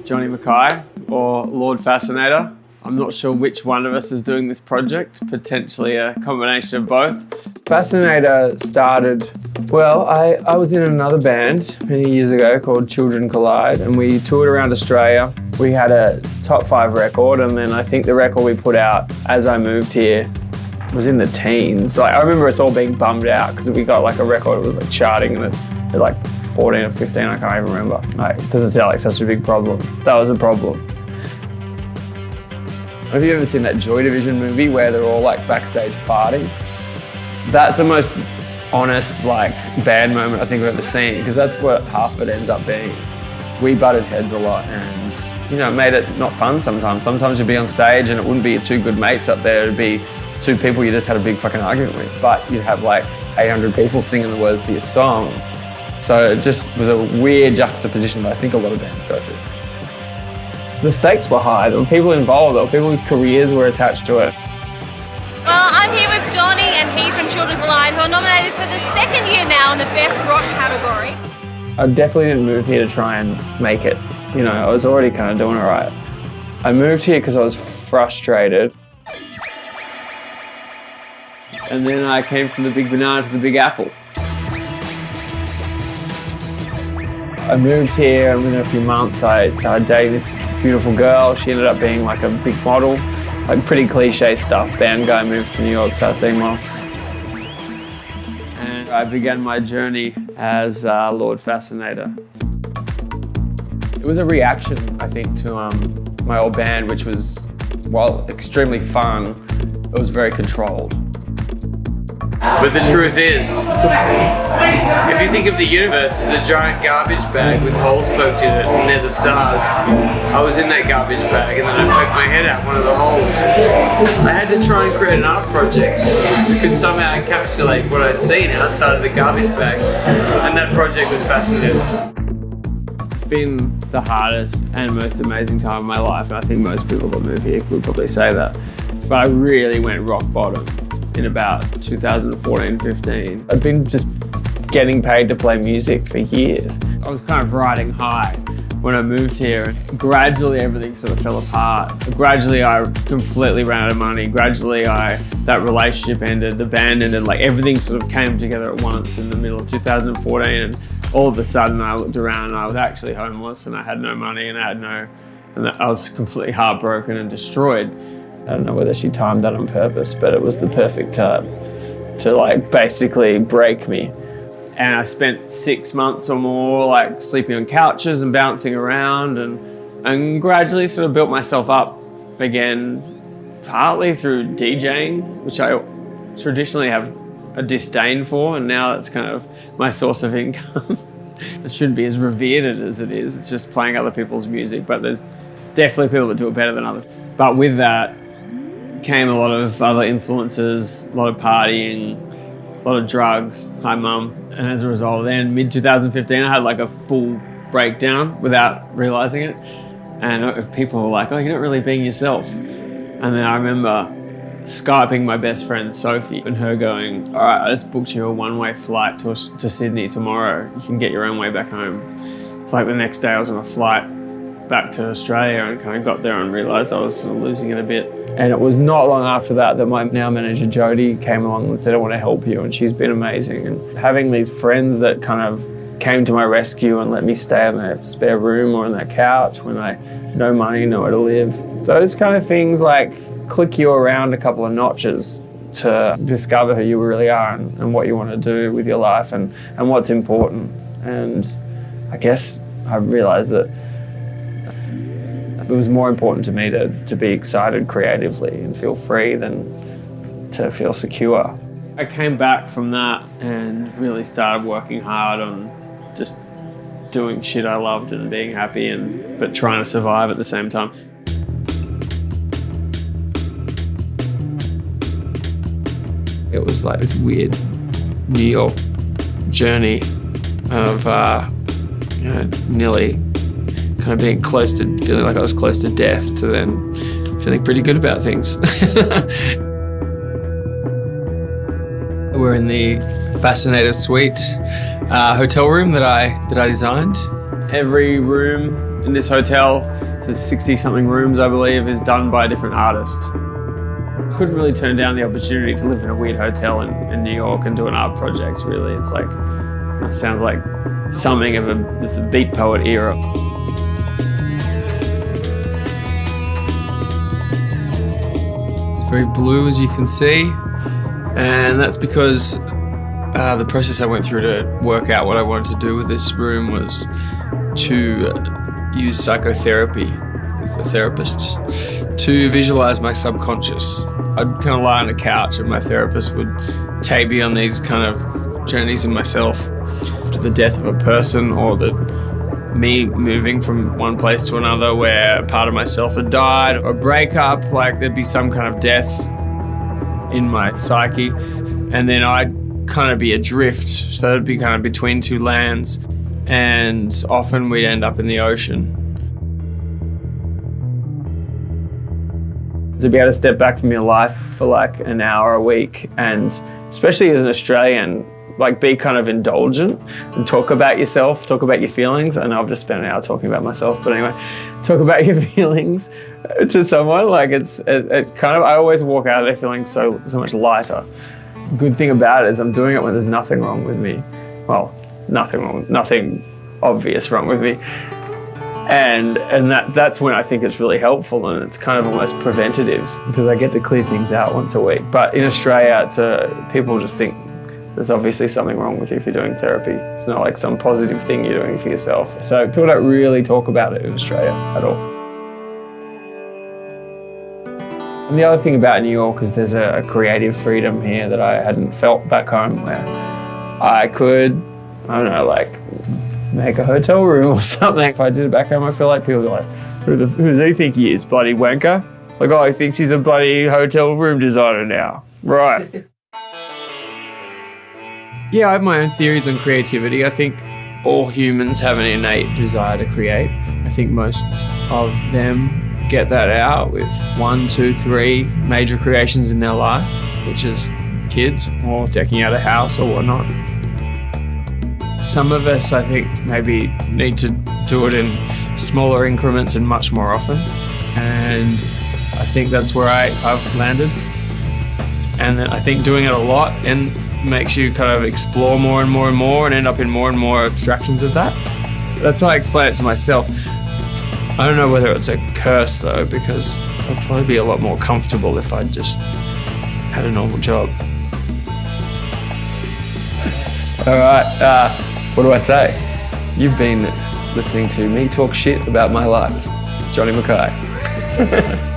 Johnny Mackay, or Lord Fascinator. I'm not sure which one of us is doing this project, potentially a combination of both. Fascinator started, well, I was in another band many years ago called Children Collide, and we toured around Australia. We had a top 5 record, and then I think the record we put out as I moved here was in the teens. Like, I remember us all being bummed out because we got like a record that was like charting and at like 14 or 15, I can't even remember. Like, it doesn't sound like such a big problem. That was a problem. Have you ever seen that Joy Division movie where they're all like backstage farting? That's the most honest like band moment I think I've ever seen, because that's what half of it ends up being. We butted heads a lot, and you know, it made it not fun sometimes. Sometimes you'd be on stage and it wouldn't be your 2 good mates up there, it'd be 2 people you just had a big fucking argument with, but you'd have like 800 people singing the words to your song. So it just was a weird juxtaposition that I think a lot of bands go through. The stakes were high. There were people involved. There were people whose careers were attached to it. Well, I'm here with Johnny and he's from Children Collide, who are nominated for the 2nd year now in the Best Rock category. I definitely didn't move here to try and make it. You know, I was already kind of doing all right. I moved here because I was frustrated. And then I came from the big banana to the big apple. I moved here, and within a few months I started dating this beautiful girl. She ended up being like a big model, like pretty cliche stuff. Band guy moves to New York, starts doing well. And I began my journey as Lord Fascinator. It was a reaction, I think, to my old band, which was, while extremely fun, it was very controlled. But the truth is, if you think of the universe as a giant garbage bag with holes poked in it and they're the stars, I was in that garbage bag and then I poked my head out one of the holes. I had to try and create an art project that could somehow encapsulate what I'd seen outside of the garbage bag, and that project was Fascinator. It's been the hardest and most amazing time of my life, and I think most people that move here would probably say that. But I really went rock bottom in about 2014-15. I'd been just getting paid to play music for years. I was kind of riding high when I moved here, and gradually everything sort of fell apart. Gradually I completely ran out of money. Gradually that relationship ended, the band ended, like everything sort of came together at once in the middle of 2014, and all of a sudden I looked around and I was actually homeless and I had no money and I was completely heartbroken and destroyed. I don't know whether she timed that on purpose, but it was the perfect time to like basically break me. And I spent 6 months or more like sleeping on couches and bouncing around, and gradually sort of built myself up again, partly through DJing, which I traditionally have a disdain for, and now that's kind of my source of income. It shouldn't be as revered as it is. It's just playing other people's music, but there's definitely people that do it better than others. But with that came a lot of other influences, a lot of partying, a lot of drugs. Hi, Mum. And as a result, then mid-2015, I had like a full breakdown without realizing it. And people were like, oh, you're not really being yourself. And then I remember Skyping my best friend, Sophie, and her going, all right, I just booked you a one-way flight to Sydney tomorrow. You can get your own way back home. It's like the next day I was on a flight back to Australia and kind of got there and realised I was sort of losing it a bit. And it was not long after that my now manager Jodie came along and said, I want to help you, and she's been amazing. And having these friends that kind of came to my rescue and let me stay in their spare room or on their couch when I had no money, nowhere to live, those kind of things like click you around a couple of notches to discover who you really are and what you want to do with your life and what's important. And I guess I realised that it was more important to me to be excited creatively and feel free than to feel secure. I came back from that and really started working hard on just doing shit I loved and being happy, but trying to survive at the same time. It was like this weird New York journey of nearly kind of being feeling like I was close to death, to then feeling pretty good about things. We're in the Fascinator suite hotel room that I designed. Every room in this hotel, so 60-something rooms, I believe, is done by different artists. Couldn't really turn down the opportunity to live in a weird hotel in New York and do an art project, really. It's like, it sounds like something of the beat poet era. It's very blue, as you can see, and that's because the process I went through to work out what I wanted to do with this room was to use psychotherapy with a therapist to visualize my subconscious. I'd kind of lie on a couch and my therapist would take me on these kind of journeys in myself to the death of a person or me moving from one place to another where part of myself had died, or breakup, like there'd be some kind of death in my psyche, and then I'd kind of be adrift, so it'd be kind of between two lands, and often we'd end up in the ocean. To be able to step back from your life for like an hour a week, and especially as an Australian, like be kind of indulgent and talk about yourself, talk about your feelings. I know I've just spent an hour talking about myself, but anyway, talk about your feelings to someone. Like it's kind of, I always walk out of there feeling so much lighter. Good thing about it is I'm doing it when there's nothing wrong with me. Well, nothing obvious wrong with me. And that's when I think it's really helpful, and it's kind of almost preventative because I get to clear things out once a week. But in Australia, people just think there's obviously something wrong with you if you're doing therapy. It's not like some positive thing you're doing for yourself. So people don't really talk about it in Australia at all. And the other thing about New York is there's a creative freedom here that I hadn't felt back home, where I could, I don't know, like make a hotel room or something. If I did it back home, I feel like people are like, who does he think he is, bloody wanker? Like, oh, he thinks he's a bloody hotel room designer now. Right. Yeah, I have my own theories on creativity. I think all humans have an innate desire to create. I think most of them get that out with 1, 2, 3 major creations in their life, which is kids or decking out a house or whatnot. Some of us, I think, maybe need to do it in smaller increments and much more often. And I think that's where I've landed. And I think doing it a lot and makes you kind of explore more and more and more and end up in more and more abstractions of that. That's how I explain it to myself. I don't know whether it's a curse though, because I'd probably be a lot more comfortable if I just had a normal job. All right, what do I say? You've been listening to me talk shit about my life. Johnny Mackay.